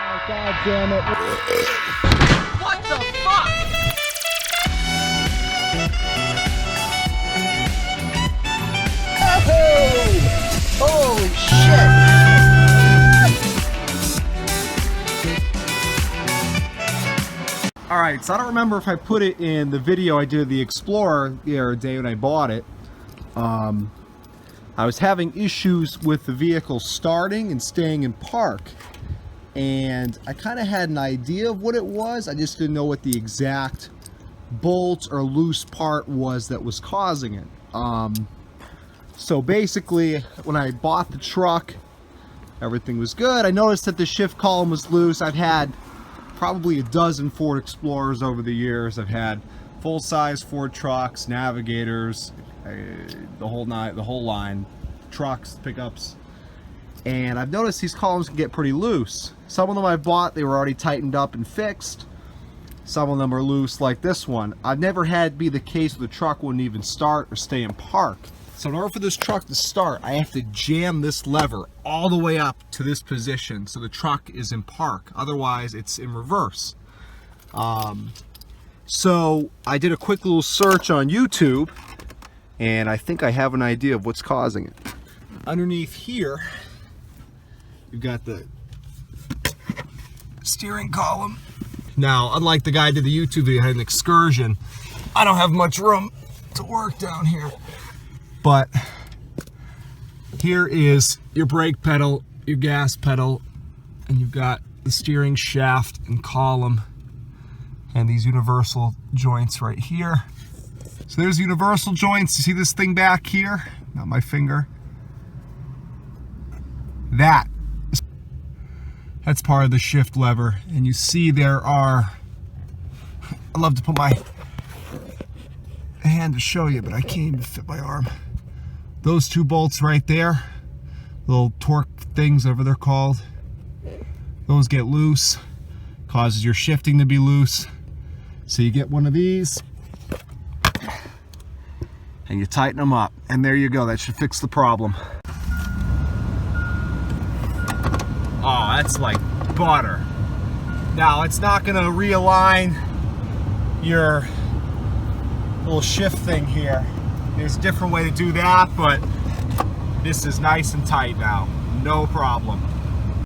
God damn it. What the fuck? Oh! Holy shit! Alright, so I don't remember if I put it in the video I did of the Explorer the other day when I bought it. I was having issues with the vehicle starting and staying in park. And I kind of had an idea of what it was. I just didn't know what the exact bolt or loose part was that was causing it. So basically, when I bought the truck, everything was good. I noticed that the shift column was loose. I've had probably a dozen Ford Explorers over the years. I've had full-size Ford trucks, Navigators, the whole line, trucks, pickups. And I've noticed these columns can get pretty loose. Some of them I bought, they were already tightened up and fixed. Some of them are loose like this one. I've never had it be the case where the truck wouldn't even start or stay in park. So in order for this truck to start, I have to jam this lever all the way up to this position so the truck is in park. Otherwise, it's in reverse. So I did a quick little search on YouTube, and I think I have an idea of what's causing it. Underneath here, you've got the steering column. Now, unlike the guy who did the YouTube video, had an Excursion, I don't have much room to work down here. But here is your brake pedal, your gas pedal, and you've got the steering shaft and column, and these universal joints right here. So there's universal joints. You see this thing back here? Not my finger. That's part of the shift lever. And you see there are, I'd love to put my hand to show you, but I can't even fit my arm. Those two bolts right there, little torque things, whatever they're called, those get loose, causes your shifting to be loose. So you get one of these and you tighten them up, and there you go. That should fix the problem. Oh, that's like butter. Now, it's not going to realign your little shift thing here. There's a different way to do that, but this is nice and tight now. No problem.